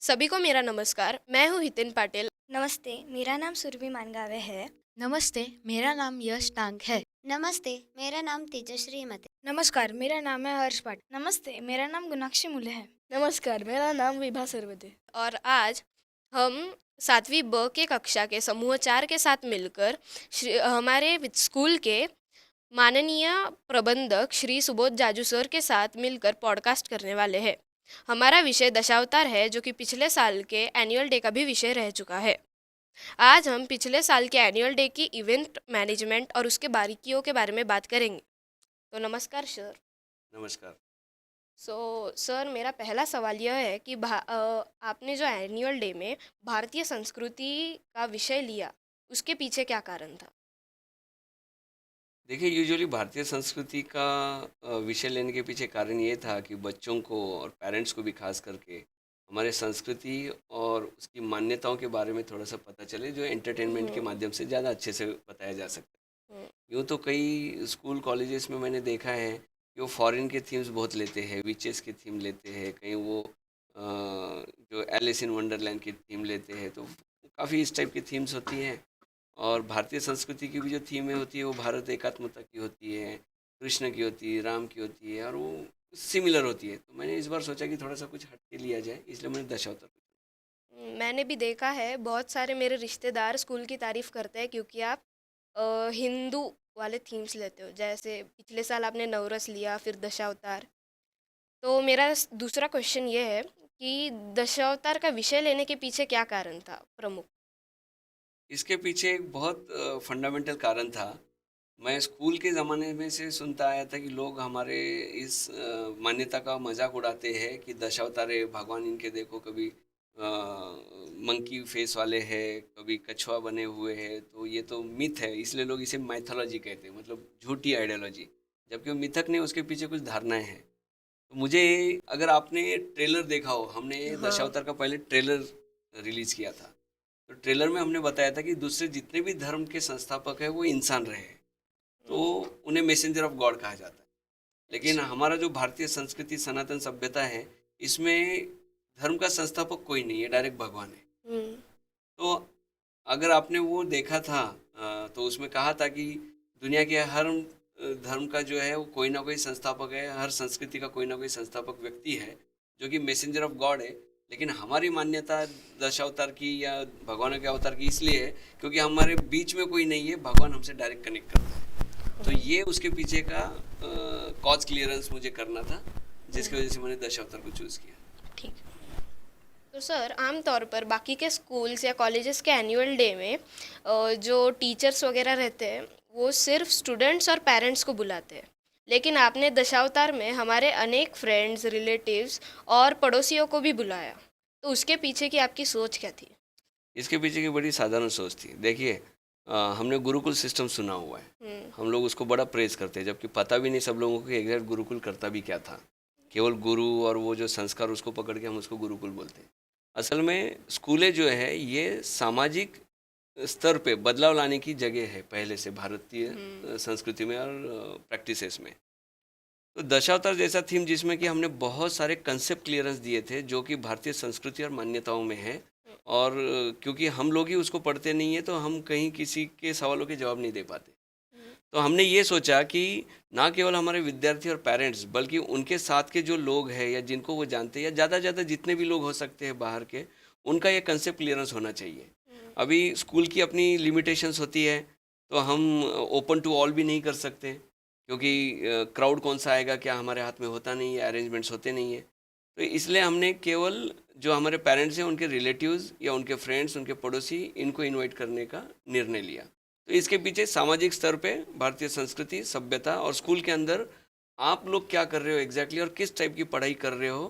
सभी को मेरा नमस्कार। मैं हूँ हितिन पाटिल। नमस्ते, मेरा नाम सुरभि मानगावे है। नमस्ते, मेरा नाम यश टांग है। नमस्ते, मेरा नाम तेजश्री मते। नमस्कार, मेरा नाम है हर्ष पाटिल। नमस्ते, मेरा नाम गुनाक्षी मुले है। नमस्कार, मेरा नाम विभा सर्वदे। और आज हम 7वीं ब के कक्षा के समूह 4 के साथ मिलकर हमारे स्कूल के माननीय प्रबंधक श्री सुबोध जाजू सर के साथ मिलकर पॉडकास्ट करने वाले हैं। हमारा विषय दशावतार है, जो कि पिछले साल के एनुअल डे का भी विषय रह चुका है। आज हम पिछले साल के एनुअल डे की इवेंट मैनेजमेंट और उसके बारीकियों के बारे में बात करेंगे। तो नमस्कार सर। नमस्कार। सर, मेरा पहला सवाल यह है कि आपने जो एनुअल डे में भारतीय संस्कृति का विषय लिया, उसके पीछे क्या कारण था? देखिए, यूजुअली भारतीय संस्कृति का विषय लेने के पीछे कारण ये था कि बच्चों को और पेरेंट्स को भी खास करके हमारे संस्कृति और उसकी मान्यताओं के बारे में थोड़ा सा पता चले, जो एंटरटेनमेंट के माध्यम से ज़्यादा अच्छे से बताया जा सकता है। हम्म, यूँ तो कई स्कूल कॉलेजेस में मैंने देखा है कि वो फॉरेन के थीम्स बहुत लेते हैं, विचेस के थीम लेते हैं, कहीं वो जो एलिस इन वंडरलैंड की थीम लेते हैं, तो काफ़ी इस टाइप की थीम्स होती हैं। और भारतीय संस्कृति की भी जो थीमें होती है वो भारत एकात्मता की होती है, कृष्ण की होती है, राम की होती है, और वो सिमिलर होती है। तो मैंने इस बार सोचा कि थोड़ा सा कुछ हट के लिया जाए, इसलिए मैंने दशावतार को मैंने भी देखा है, बहुत सारे मेरे रिश्तेदार स्कूल की तारीफ करते हैं क्योंकि आप हिंदू वाले थीम्स लेते हो। जैसे पिछले साल आपने नवरस लिया, फिर दशावतार। तो मेरा दूसरा क्वेश्चन ये है कि दशावतार का विषय लेने के पीछे क्या कारण था प्रमुख? इसके पीछे एक बहुत फंडामेंटल कारण था। मैं स्कूल के ज़माने में से सुनता आया था कि लोग हमारे इस मान्यता का मजाक उड़ाते हैं कि दशावतारे भगवान इनके देखो, कभी मंकी फेस वाले हैं, कभी कछुआ बने हुए हैं, तो ये तो मिथ है, इसलिए लोग इसे माइथोलॉजी कहते हैं, मतलब झूठी आइडियोलॉजी। जबकि वो मिथक नहीं, उसके पीछे कुछ धारणाएं हैं। तो मुझे, अगर आपने ट्रेलर देखा हो, हमने हाँ। दशावतार का पहले ट्रेलर रिलीज किया था। तो ट्रेलर में हमने बताया था कि दूसरे जितने भी धर्म के संस्थापक हैं वो इंसान रहे हैं, तो उन्हें मैसेंजर ऑफ गॉड कहा जाता है। लेकिन अच्छा। हमारा जो भारतीय संस्कृति सनातन सभ्यता है, इसमें धर्म का संस्थापक कोई नहीं है, डायरेक्ट भगवान है। हम्म। तो अगर आपने वो देखा था, तो उसमें कहा था कि दुनिया के हर धर्म का जो है वो कोई ना कोई संस्थापक है, हर संस्कृति का कोई ना कोई संस्थापक व्यक्ति है जो कि मैसेंजर ऑफ गॉड है। लेकिन हमारी मान्यता दशावतार की या भगवान के अवतार की इसलिए है क्योंकि हमारे बीच में कोई नहीं है, भगवान हमसे डायरेक्ट कनेक्ट करता है। तो ये उसके पीछे का कॉज क्लियरेंस मुझे करना था, जिसकी वजह से मैंने दशावतार को चूज़ किया। ठीक। तो सर, आमतौर पर बाकी के स्कूल्स या कॉलेजेस के एनुअल डे में जो टीचर्स वगैरह रहते हैं, वो सिर्फ स्टूडेंट्स और पेरेंट्स को बुलाते हैं। लेकिन आपने दशावतार में हमारे अनेक फ्रेंड्स, रिलेटिव्स और पड़ोसियों को भी बुलाया। तो उसके पीछे की आपकी सोच क्या थी? इसके पीछे की बड़ी साधारण सोच थी। देखिए, हमने गुरुकुल सिस्टम सुना हुआ है, हम्म। हम लोग उसको बड़ा प्रेज करते हैं, जबकि पता भी नहीं सब लोगों को कि एग्जैक्ट गुरुकुल करता भी क्या था। केवल गुरु और वो जो संस्कार, उसको पकड़ के हम उसको गुरुकुल बोलते हैं। असल में स्कूलें जो है ये सामाजिक स्तर पे बदलाव लाने की जगह है पहले से भारतीय संस्कृति में और प्रैक्टिसेस में। तो दशावतार जैसा थीम जिसमें कि हमने बहुत सारे कंसेप्ट क्लियरेंस दिए थे जो कि भारतीय संस्कृति और मान्यताओं में है, और क्योंकि हम लोग ही उसको पढ़ते नहीं है तो हम कहीं किसी के सवालों के जवाब नहीं दे पाते। तो हमने ये सोचा कि ना केवल हमारे विद्यार्थी और पेरेंट्स, बल्कि उनके साथ के जो लोग हैं या जिनको वो जानते हैं, या ज़्यादा से ज़्यादा जितने भी लोग हो सकते हैं बाहर के, उनका ये कंसेप्ट क्लियरेंस होना चाहिए। अभी स्कूल की अपनी लिमिटेशंस होती है, तो हम ओपन टू ऑल भी नहीं कर सकते, क्योंकि क्राउड कौन सा आएगा क्या हमारे हाथ में होता नहीं है, अरेंजमेंट्स होते नहीं है। तो इसलिए हमने केवल जो हमारे पेरेंट्स हैं, उनके रिलेटिव्स या उनके फ्रेंड्स, उनके पड़ोसी, इनको इनवाइट करने का निर्णय लिया। तो इसके पीछे सामाजिक स्तर पे भारतीय संस्कृति, सभ्यता और स्कूल के अंदर आप लोग क्या कर रहे हो एग्जैक्टली और किस टाइप की पढ़ाई कर रहे हो,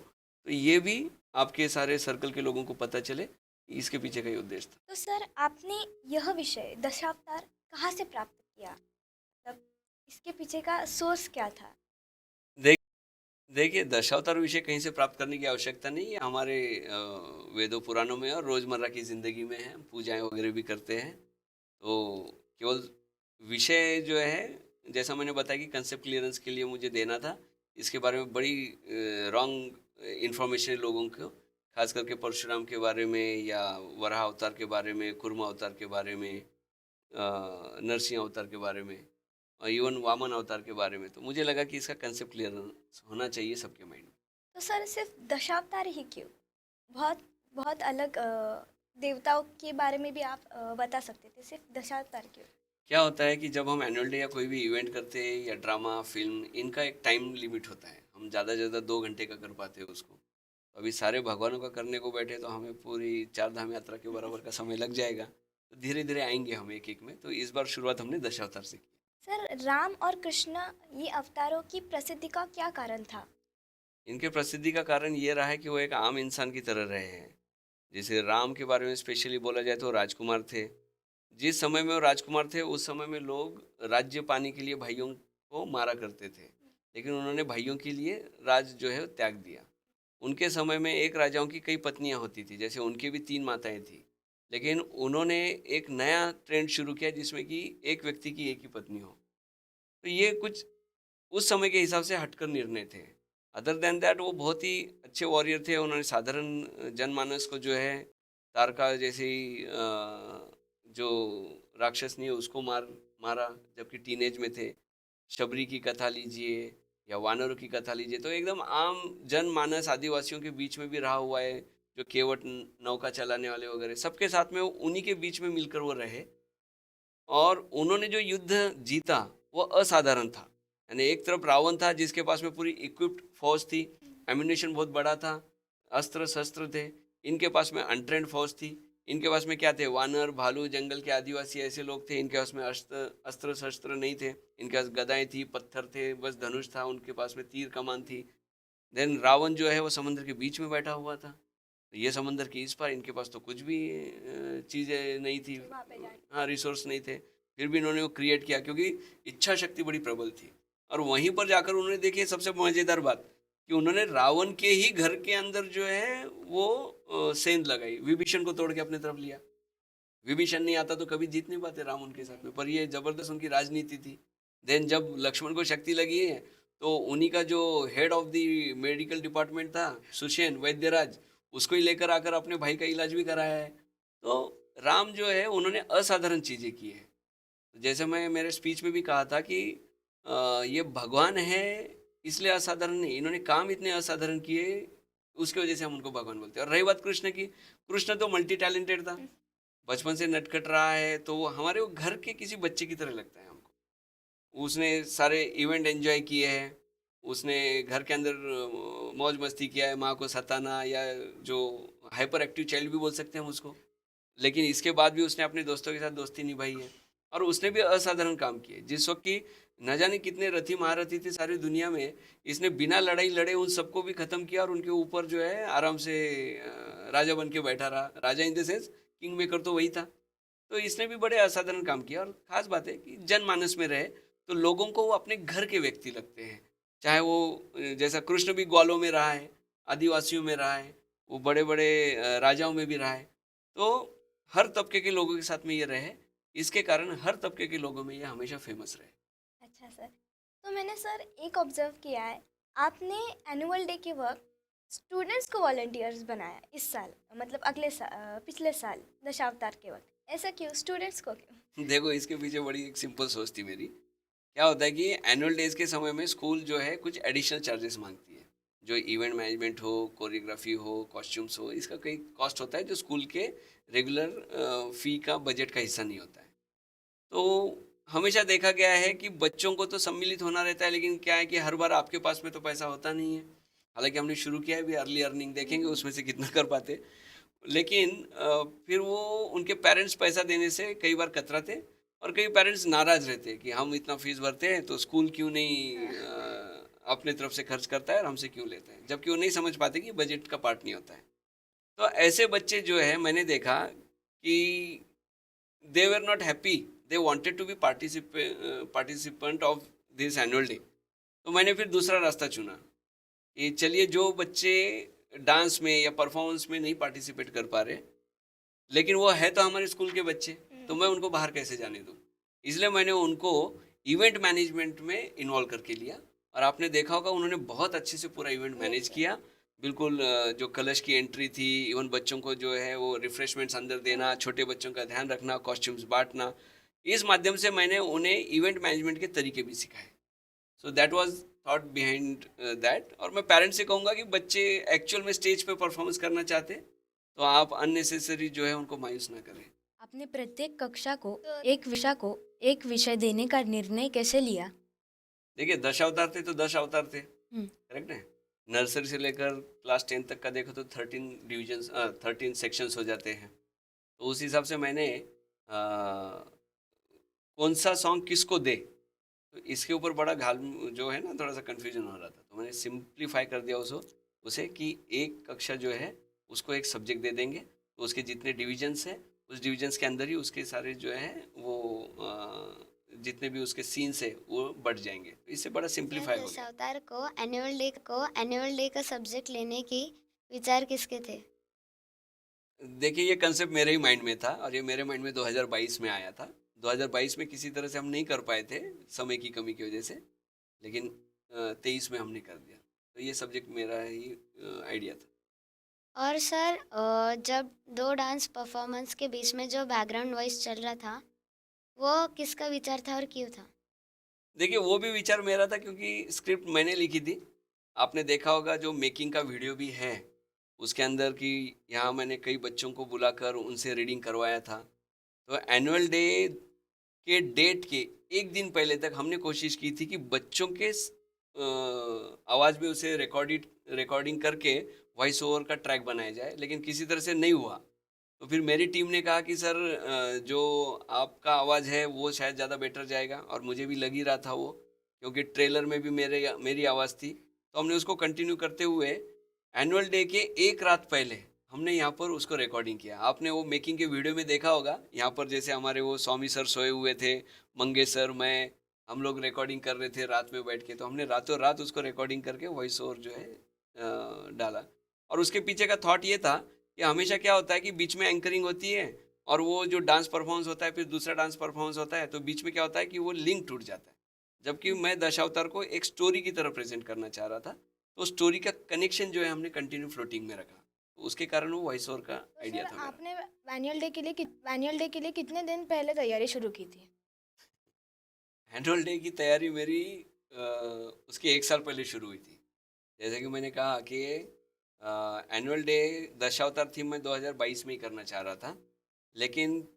तो ये भी आपके सारे सर्कल के लोगों को पता चले, इसके पीछे का ही उद्देश्य था। तो सर, आपने यह विषय दशावतार कहाँ से प्राप्त किया? मतलब इसके पीछे का सोर्स क्या था? देख देखिए, दशावतार विषय कहीं से प्राप्त करने की आवश्यकता नहीं है, हमारे वेदों पुराणों में और रोज़मर्रा की ज़िंदगी में है, पूजाएं वगैरह भी करते हैं। तो केवल विषय जो है, जैसा मैंने बताया कि कंसेप्ट क्लियरेंस के लिए मुझे देना था, इसके बारे में बड़ी रॉन्ग इन्फॉर्मेशन लोगों को खास करके परशुराम के बारे में या वराह अवतार के बारे में, कुर्मा अवतार के बारे में, नरसिंह अवतार के बारे में और इवन वामन अवतार के बारे में। तो मुझे लगा कि इसका कंसेप्ट क्लियर होना चाहिए सबके माइंड में। तो सर सिर्फ दशावतार ही क्यों? बहुत बहुत अलग देवताओं के बारे में भी आप बता सकते थे, सिर्फ दशावतार क्यों? क्या होता है कि जब हम एनुअल डे या कोई भी इवेंट करते हैं या ड्रामा फिल्म, इनका एक टाइम लिमिट होता है। हम ज़्यादा से ज़्यादा 2 घंटे का कर पाते हैं उसको। अभी सारे भगवानों का करने को बैठे तो हमें पूरी 4 धाम यात्रा के बराबर का समय लग जाएगा। तो धीरे धीरे आएंगे हम एक एक में। तो इस बार शुरुआत हमने दशावतार से की। सर राम और कृष्ण ये अवतारों की प्रसिद्धि का क्या कारण था? इनके प्रसिद्धि का कारण ये रहा है कि वो एक आम इंसान की तरह रहे हैं। जैसे राम के बारे में स्पेशली बोला जाए तो वो राजकुमार थे। जिस समय में वो राजकुमार थे उस समय में लोग राज्य पाने के लिए भाइयों को मारा करते थे, लेकिन उन्होंने भाइयों के लिए राज जो है वो त्याग दिया। उनके समय में एक राजाओं की कई पत्नियां होती थी, जैसे उनकी भी 3 माताएं थी, लेकिन उन्होंने एक नया ट्रेंड शुरू किया जिसमें कि एक व्यक्ति की एक ही पत्नी हो। तो ये कुछ उस समय के हिसाब से हटकर निर्णय थे। अदर देन दैट वो बहुत ही अच्छे वॉरियर थे। उन्होंने साधारण जनमानस को जो है तारका जैसे ही जो राक्षसनी है उसको मारा जबकि टीनेज में थे। शबरी की कथा लीजिए या वानरों की कथा लीजिए, तो एकदम आम जनमानस आदिवासियों के बीच में भी रहा हुआ है। जो केवट नौका चलाने वाले वगैरह सबके साथ में वो उन्हीं के बीच में मिलकर वो रहे, और उन्होंने जो युद्ध जीता वो असाधारण था। यानी एक तरफ रावण था जिसके पास में पूरी इक्विप्ड फौज थी, एम्यूनेशन बहुत बड़ा था, अस्त्र शस्त्र थे। इनके पास में अनट्रेंड फौज थी। इनके पास में क्या थे? वानर, भालू, जंगल के आदिवासी ऐसे लोग थे। इनके पास में अस्त्र शस्त्र नहीं थे। इनके पास गदाएं थी, पत्थर थे, बस धनुष था। उनके पास में तीर कमान थी। देन रावण जो है वो समंदर के बीच में बैठा हुआ था। तो ये समंदर के इस पार, इनके पास तो कुछ भी चीज़ें नहीं थी, हाँ रिसोर्स नहीं थे। फिर भी इन्होंने वो क्रिएट किया क्योंकि इच्छा शक्ति बड़ी प्रबल थी। और वहीं पर जाकर उन्होंने देखिए सबसे मज़ेदार बात कि उन्होंने रावण के ही घर के अंदर जो है वो सेंध लगाई, विभीषण को तोड़ के अपने तरफ लिया। विभीषण नहीं आता तो कभी जीत नहीं पाते राम उनके साथ में, पर ये जबरदस्त उनकी राजनीति थी। देन जब लक्ष्मण को शक्ति लगी है तो उन्हीं का जो head of the medical department था सुषेण वैद्यराज, उसको ही लेकर आकर अपने भाई का इलाज भी कराया है। तो राम जो है उन्होंने असाधारण चीज़ें की है। जैसे मैं मेरे स्पीच में भी कहा था कि ये भगवान है इसलिए असाधारण नहीं, इन्होंने काम इतने असाधारण किए उसकी वजह से हम उनको भगवान बोलते हैं। और रही बात कृष्ण की, कृष्ण तो मल्टी टैलेंटेड था, बचपन से नटखट रहा है, तो वो हमारे वो घर के किसी बच्चे की तरह लगता है हमको। उसने सारे इवेंट एंजॉय किए हैं, उसने घर के अंदर मौज मस्ती किया है, माँ को सताना या जो हाइपर एक्टिव चाइल्ड भी बोल सकते हैं हम उसको, लेकिन इसके बाद भी उसने अपने दोस्तों के साथ दोस्ती निभाई है। और उसने भी असाधारण काम किए। जिस वक्त की न जाने कितने रथी महारथी थे सारी दुनिया में, इसने बिना लड़ाई लड़े उन सबको भी ख़त्म किया और उनके ऊपर जो है आराम से राजा बन के बैठा रहा। राजा in the sense king maker तो वही था। तो इसने भी बड़े असाधारण काम किया। और ख़ास बात है कि जनमानस में रहे तो लोगों को वो अपने घर के व्यक्ति लगते हैं। चाहे वो जैसा कृष्ण भी ग्वालों में रहा है, आदिवासियों में रहा है, वो बड़े बड़े राजाओं में भी रहा है। तो हर तबके के लोगों के साथ में ये रहे, इसके कारण हर तबके के लोगों में ये हमेशा फेमस रहे। अच्छा सर, तो मैंने सर एक ऑब्जर्व किया है, आपने एनुअल डे के वक्त स्टूडेंट्स को वॉलंटियर्स बनाया इस साल, मतलब अगले साल, पिछले साल दशावतार के वक्त। ऐसा क्यों? स्टूडेंट्स को क्यों? देखो इसके पीछे बड़ी एक सिंपल सोच थी मेरी। क्या होता है कि एनुअल डेज के समय में स्कूल जो है कुछ एडिशनल चार्जेस मांगती है। जो इवेंट मैनेजमेंट हो, कोरियोग्राफी हो, कॉस्ट्यूम्स हो, इसका कई कॉस्ट होता है जो स्कूल के रेगुलर फी का बजट का हिस्सा नहीं होता है। तो हमेशा देखा गया है कि बच्चों को तो सम्मिलित होना रहता है, लेकिन क्या है कि हर बार आपके पास में तो पैसा होता नहीं है। हालांकि हमने शुरू किया है भी अर्ली अर्निंग, देखेंगे उसमें से कितना कर पाते। लेकिन फिर वो उनके पेरेंट्स पैसा देने से कई बार कतराते और कई पेरेंट्स नाराज़ रहते कि हम इतना फीस भरते हैं तो स्कूल क्यों नहीं अपने तरफ से खर्च करता है और हमसे क्यों लेता है, जबकि वो नहीं समझ पाते कि बजट का पार्ट नहीं होता है। तो ऐसे बच्चे जो है मैंने देखा कि they were not happy, they wanted to be participant of this annual day. तो मैंने फिर दूसरा रास्ता चुना कि चलिए जो बच्चे डांस में या परफॉर्मेंस में नहीं पार्टिसिपेट कर पा रहे, लेकिन वो है तो हमारे स्कूल के बच्चे, तो मैं उनको बाहर कैसे जाने दूँ। इसलिए मैंने उनको इवेंट मैनेजमेंट में इन्वॉल्व करके लिया और आपने देखा होगा उन्होंने बहुत अच्छे से पूरा इवेंट मैनेज किया। बिल्कुल जो कलश की एंट्री थी, इवन बच्चों को जो है वो रिफ्रेशमेंट्स अंदर देना, छोटे बच्चों का ध्यान रखना, कॉस्ट्यूम्स बांटना, इस माध्यम से मैंने उन्हें इवेंट मैनेजमेंट के तरीके भी सिखाए। So that was thought behind that. और मैं पेरेंट्स से कहूँगा कि बच्चे एक्चुअल में स्टेज पे परफॉर्मेंस करना चाहते हैं तो आप अननेसेसरी जो है उनको मायूस ना करें। आपने प्रत्येक कक्षा को एक विषय देने का निर्णय कैसे लिया? देखिए 10 अवतार थे तो 10 अवतार थे, हम्म, करेक्ट है। नर्सरी से लेकर क्लास 10 तक का देखो तो 13 डिविजन्स 13 सेक्शंस हो जाते हैं। तो उस हिसाब से मैंने कौन सा सॉन्ग किसको दे, तो इसके ऊपर बड़ा घाल जो है ना थोड़ा सा कंफ्यूजन हो रहा था। तो मैंने सिंप्लीफाई कर दिया उसे कि एक कक्षा जो है उसको एक सब्जेक्ट दे देंगे, तो उसके जितने डिविजन्स हैं उस डिविजन्स के अंदर ही उसके सारे जो है वो जितने भी उसके सीन्स है वो बढ़ जाएंगे। तो इससे बड़ा यह सिंप्लीफाई हो गया। दशावतार को एनुअल डे का सब्जेक्ट लेने की विचार किसके थे? देखिए ये कंसेप्ट मेरे ही माइंड में था और ये मेरे माइंड में 2022 में आया था। 2022 में किसी तरह से हम नहीं कर पाए थे समय की कमी की वजह से, लेकिन 23 में हमने कर दिया। तो ये सब्जेक्ट मेरा ही आइडिया था। और सर जब दो डांस परफॉर्मेंस के बीच में जो बैकग्राउंड वॉइस चल रहा था वो किसका विचार था और क्यों था? देखिए वो भी विचार मेरा था क्योंकि स्क्रिप्ट मैंने लिखी थी। आपने देखा होगा जो मेकिंग का वीडियो भी है उसके अंदर कि यहाँ मैंने कई बच्चों को बुलाकर उनसे रीडिंग करवाया था। तो एनुअल डे के डेट के एक दिन पहले तक हमने कोशिश की थी कि बच्चों के आवाज़ में उसे रिकॉर्डिंग करके वॉइस ओवर का ट्रैक बनाया जाए, लेकिन किसी तरह से नहीं हुआ। तो फिर मेरी टीम ने कहा कि सर जो आपका आवाज़ है वो शायद ज़्यादा बेटर जाएगा, और मुझे भी लग ही रहा था वो, क्योंकि ट्रेलर में भी मेरी आवाज़ थी। तो हमने उसको कंटिन्यू करते हुए एनुअल डे के एक रात पहले हमने यहाँ पर उसको रिकॉर्डिंग किया। आपने वो मेकिंग के वीडियो में देखा होगा, यहाँ पर जैसे हमारे वो स्वामी सर सोए हुए थे, मंगे सर, मैं, हम लोग रिकॉर्डिंग कर रहे थे रात में बैठ के। तो हमने रातों रात उसको रिकॉर्डिंग करके वॉइस ओवर जो है डाला। और उसके पीछे का थॉट ये था कि हमेशा क्या होता है कि बीच में एंकरिंग होती है और वो जो डांस परफॉर्मेंस होता है फिर दूसरा डांस परफॉर्मेंस होता है, तो बीच में क्या होता है कि वो लिंक टूट जाता है। जबकि मैं दशावतार को एक स्टोरी की तरह प्रेजेंट करना चाह रहा था, तो स्टोरी का कनेक्शन जो है हमने कंटिन्यू फ्लोटिंग में रखा। तो उसके कारण वो वॉइस ओवर का तो आइडिया सर था मेरा। आपने एनुअल डे के लिए कितने दिन पहले तैयारी शुरू की थी? एनुअल डे की तैयारी मेरी उसके एक साल पहले शुरू हुई थी। जैसे कि मैंने कहा कि एनुअल डे दशावतार थीम में 2022 में ही करना चाह रहा था, लेकिन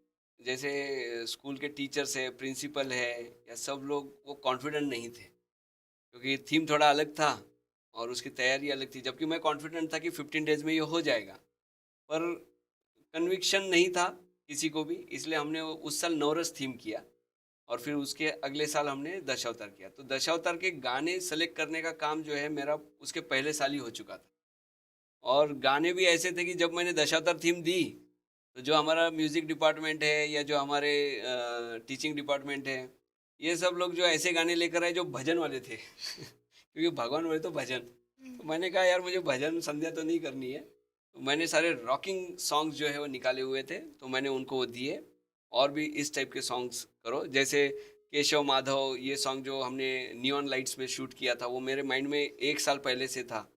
जैसे स्कूल के टीचर्स है, प्रिंसिपल है, या सब लोग वो कॉन्फिडेंट नहीं थे क्योंकि थीम थोड़ा अलग था और उसकी तैयारी अलग थी। जबकि मैं कॉन्फिडेंट था कि 15 डेज में ये हो जाएगा, पर कन्विक्शन नहीं था किसी को भी, इसलिए हमने उस साल नवरस थीम किया और फिर उसके अगले साल हमने दशावतार किया। तो दशावतार के गाने सेलेक्ट करने का काम जो है मेरा उसके पहले साल ही हो चुका था। और गाने भी ऐसे थे कि जब मैंने दशावतार थीम दी तो जो हमारा म्यूज़िक डिपार्टमेंट है या जो हमारे टीचिंग डिपार्टमेंट है, ये सब लोग जो ऐसे गाने लेकर आए जो भजन वाले थे क्योंकि भगवान वाले तो भजन। तो मैंने कहा यार मुझे भजन संध्या तो नहीं करनी है, तो मैंने सारे रॉकिंग सॉन्ग्स जो है वो निकाले हुए थे, तो मैंने उनको वो दिए। और भी इस टाइप के सॉन्ग्स करो, जैसे केशव माधव, ये सॉन्ग जो हमने नियॉन लाइट्स में शूट किया था वो मेरे माइंड में एक साल पहले से था।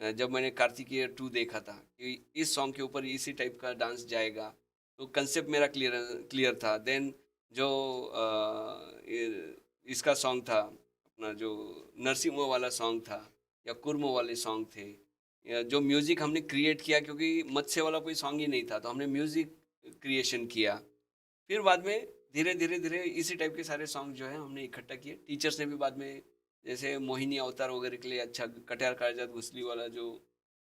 जब मैंने कार्तिकेय 2 देखा था कि इस सॉन्ग के ऊपर इसी टाइप का डांस जाएगा, तो कंसेप्ट मेरा क्लियर था। देन जो इसका सॉन्ग था अपना जो नरसिम्हा वाला सॉन्ग था या कुर्मो वाले सॉन्ग थे, या जो म्यूज़िक हमने क्रिएट किया, क्योंकि मत्स्य वाला कोई सॉन्ग ही नहीं था तो हमने म्यूज़िक क्रिएशन किया। फिर बाद में धीरे धीरे धीरे इसी टाइप के सारे सॉन्ग जो है हमने इकट्ठा किए। टीचर्स ने भी बाद में जैसे मोहिनी अवतार वगैरह के लिए अच्छा कटियार कागजात घुसली वाला जो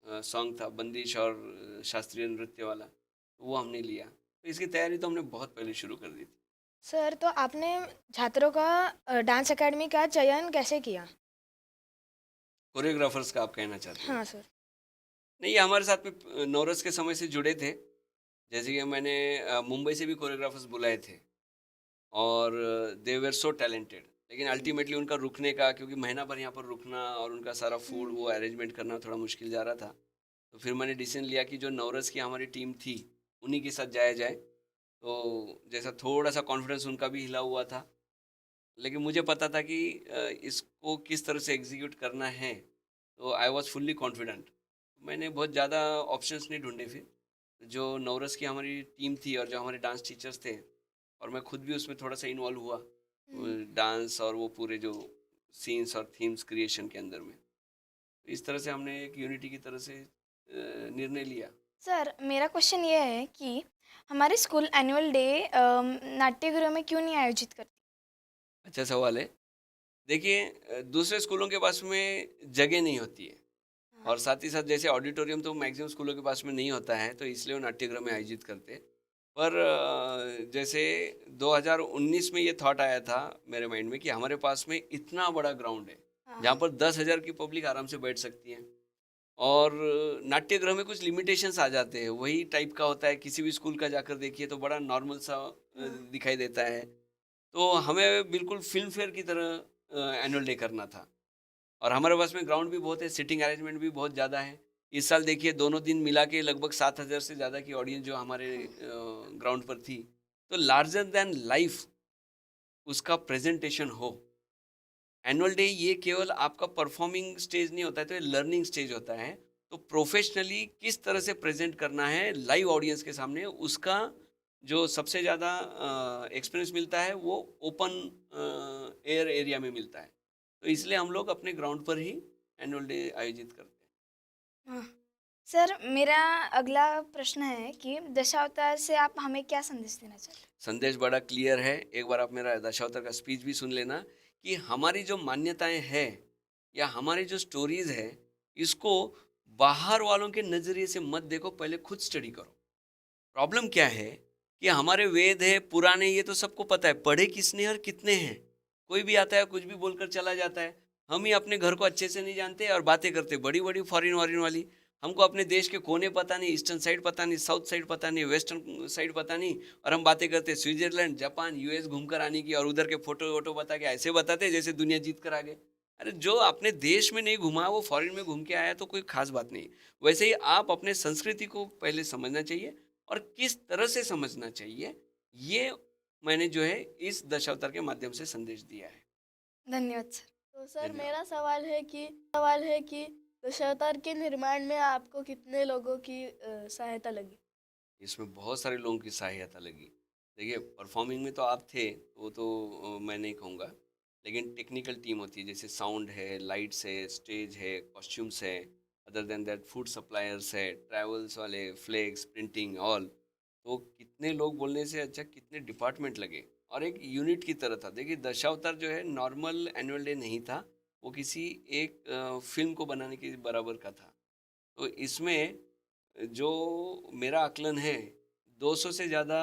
सॉन्ग था, बंदिश और शास्त्रीय नृत्य वाला, तो वो हमने लिया। तो इसकी तैयारी तो हमने बहुत पहले शुरू कर दी थी। सर तो आपने छात्रों का डांस एकेडमी का चयन कैसे किया? कोरियोग्राफर्स का आप कहना चाहते हैं? हाँ सर। नहीं, ये हमारे साथ में नौरस के समय से जुड़े थे। जैसे कि मैंने मुंबई से भी कोरियोग्राफर्स बुलाए थे और दे वर सो टैलेंटेड, लेकिन अल्टीमेटली उनका रुकने का, क्योंकि महीना भर यहाँ पर रुकना और उनका सारा फूड वो अरेंजमेंट करना थोड़ा मुश्किल जा रहा था। तो फिर मैंने डिसीजन लिया कि जो नवरस की हमारी टीम थी उन्हीं के साथ जाया जाए। तो जैसा थोड़ा सा कॉन्फिडेंस उनका भी हिला हुआ था, लेकिन मुझे पता था कि इसको किस तरह से एग्जीक्यूट करना है, तो आई वॉज फुल्ली कॉन्फिडेंट। मैंने बहुत ज़्यादा ऑप्शंस नहीं ढूंढे फिर। जो नवरस की हमारी टीम थी और जो हमारे डांस टीचर्स थे, और मैं खुद भी उसमें थोड़ा सा इन्वॉल्व हुआ, डांस और वो पूरे जो सीन्स और थीम्स क्रिएशन के अंदर में। तो इस तरह से हमने एक यूनिटी की तरह से निर्णय लिया। सर मेरा क्वेश्चन ये है कि हमारे स्कूल एनुअल डे नाट्यगृह में क्यों नहीं आयोजित करती? अच्छा सवाल है। देखिए, दूसरे स्कूलों के पास में जगह नहीं होती है, और साथ ही साथ जैसे ऑडिटोरियम तो मैक्सिमम स्कूलों के पास में नहीं होता है, तो इसलिए वो नाट्यगृह में आयोजित करते हैं। पर जैसे 2019 में ये थॉट आया था मेरे माइंड में कि हमारे पास में इतना बड़ा ग्राउंड है जहाँ पर 10,000 की पब्लिक आराम से बैठ सकती है, और नाट्यगृह में कुछ लिमिटेशंस आ जाते हैं, वही टाइप का होता है। किसी भी स्कूल का जाकर देखिए तो बड़ा नॉर्मल सा दिखाई देता है। तो हमें बिल्कुल फिल्म फेयर की तरह एनुअल डे करना था, और हमारे पास में ग्राउंड भी बहुत है, सिटिंग अरेंजमेंट भी बहुत ज़्यादा है। इस साल देखिए दोनों दिन मिला के लगभग 7,000 से ज़्यादा की ऑडियंस जो हमारे ग्राउंड पर थी। तो लार्जर देन लाइफ उसका प्रेजेंटेशन हो। एनुअल डे ये केवल आपका परफॉर्मिंग स्टेज नहीं होता है, तो ये लर्निंग स्टेज होता है। तो प्रोफेशनली किस तरह से प्रेजेंट करना है लाइव ऑडियंस के सामने, उसका जो सबसे ज़्यादा एक्सपीरियंस मिलता है वो ओपन एयर एरिया में मिलता है। तो इसलिए हम लोग अपने ग्राउंड पर ही एनुअल डे आयोजित करते हैं। हाँ। सर मेरा अगला प्रश्न है कि दशावतार से आप हमें क्या संदेश देना चाहते हैं? संदेश बड़ा क्लियर है। एक बार आप मेरा दशावतार का स्पीच भी सुन लेना कि हमारी जो मान्यताएं हैं या हमारी जो स्टोरीज है, इसको बाहर वालों के नज़रिए से मत देखो, पहले खुद स्टडी करो। प्रॉब्लम क्या है कि हमारे वेद है पुराने, ये तो सबको पता है, पढ़े किसने और कितने हैं। कोई भी आता है कुछ भी बोलकर चला जाता है। हम ही अपने घर को अच्छे से नहीं जानते और बातें करते बड़ी बड़ी फॉरेन वॉरिन वाली। हमको अपने देश के कोने पता नहीं, ईस्टर्न साइड पता नहीं, साउथ साइड पता नहीं, वेस्टर्न साइड पता नहीं, और हम बातें करते स्विट्जरलैंड, जापान, यूएस घूमकर आने की, और उधर के फोटो वोटो बता के ऐसे बताते जैसे दुनिया जीत कर आ गए। अरे जो अपने देश में नहीं घुमा वो फॉरेन में घूम के आया तो कोई खास बात नहीं। वैसे ही आप अपने संस्कृति को पहले समझना चाहिए, और किस तरह से समझना चाहिए, ये मैंने जो है इस दशावतार के माध्यम से संदेश दिया है। धन्यवाद सर। तो सर धन्यवाद। मेरा सवाल है कि दशावतार के निर्माण में आपको कितने लोगों की सहायता लगी? इसमें बहुत सारे लोगों की सहायता लगी। देखिए, परफॉर्मिंग में तो आप थे, वो तो मैं नहीं कहूँगा, लेकिन टेक्निकल टीम होती है, जैसे साउंड है, लाइट्स है, स्टेज है, कॉस्ट्यूम्स है, other than that food suppliers है, ट्रैवल्स वाले, फ्लेक्स, प्रिंटिंग, ऑल। तो कितने लोग बोलने से अच्छा कितने डिपार्टमेंट लगे, और एक यूनिट की तरह था। देखिए, दशावतार जो है नॉर्मल एनुअल डे नहीं था, वो किसी एक फिल्म को बनाने के बराबर का था। तो इसमें जो मेरा आकलन है, 200 से ज़्यादा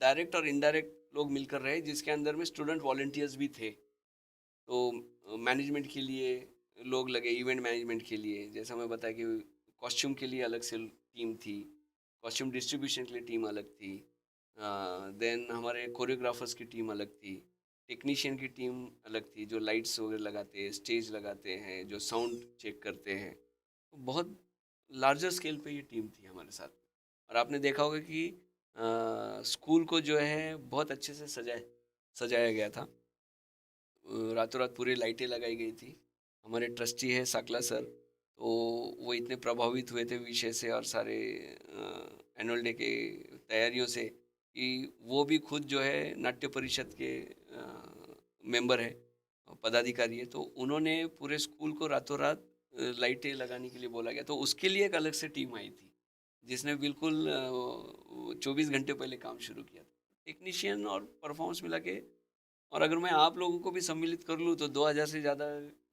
डायरेक्ट और इनडायरेक्ट लोग मिलकर रहे, जिसके अंदर में स्टूडेंट वॉलंटियर्स भी थे। तो मैनेजमेंट के लिए लोग लगे, इवेंट मैनेजमेंट के लिए, जैसा मैं बताया कि कॉस्ट्यूम के लिए अलग से टीम थी, कॉस्ट्यूम डिस्ट्रीब्यूशन के लिए टीम अलग थी, देन हमारे कोरियोग्राफर्स की टीम अलग थी, टेक्नीशियन की टीम अलग थी, जो लाइट्स वगैरह लगाते हैं, स्टेज लगाते हैं, जो साउंड चेक करते हैं। तो बहुत लार्जर स्केल पे ये टीम थी हमारे साथ। और आपने देखा होगा कि स्कूल को जो है बहुत अच्छे से सजाया गया था। रातों रात पूरी लाइटें लगाई गई थी। हमारे ट्रस्टी है साकला सर, तो वो इतने प्रभावित हुए थे विषय से और सारे एनुअल डे के तैयारियों से, कि वो भी खुद जो है नाट्य परिषद के मेंबर है, पदाधिकारी है। तो उन्होंने पूरे स्कूल को रातों रात लाइटें लगाने के लिए बोला गया, तो उसके लिए एक अलग से टीम आई थी जिसने बिल्कुल 24 घंटे पहले काम शुरू किया था। टेक्नीशियन और परफॉर्मेंस मिला के, और अगर मैं आप लोगों को भी सम्मिलित कर लूँ तो 2000 से ज़्यादा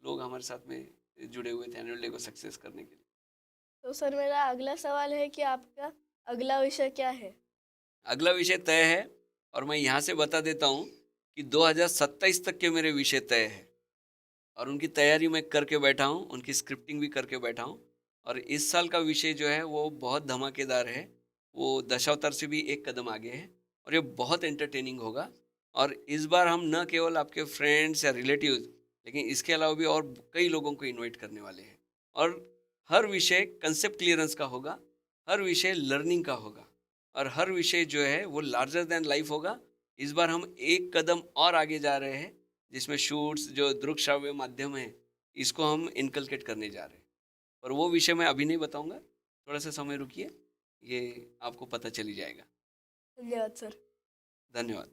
लोग हमारे साथ में जुड़े हुए थे एनुअल डे को सक्सेस करने के लिए। तो सर मेरा अगला सवाल है कि आपका अगला विषय क्या है? अगला विषय तय है, और मैं यहाँ से बता देता हूँ कि 2027 तक के मेरे विषय तय है, और उनकी तैयारी मैं करके बैठा हूँ, उनकी स्क्रिप्टिंग भी करके बैठा हूँ। और इस साल का विषय जो है वो बहुत धमाकेदार है, वो दशावतार से भी एक कदम आगे है, और ये बहुत एंटरटेनिंग होगा। और इस बार हम न केवल आपके फ्रेंड्स या रिलेटिव्स, लेकिन इसके अलावा भी और कई लोगों को इनवाइट करने वाले हैं। और हर विषय कंसेप्ट क्लियरेंस का होगा, हर विषय लर्निंग का होगा, और हर विषय जो है वो लार्जर देन लाइफ होगा। इस बार हम एक कदम और आगे जा रहे हैं, जिसमें शूट्स, जो दृक श्राव्य माध्यम है, इसको हम इनकलकेट करने जा रहे हैं। पर वो विषय मैं अभी नहीं बताऊंगा, थोड़ा सा समय रुकिए, ये आपको पता चली जाएगा। धन्यवाद सर। धन्यवाद।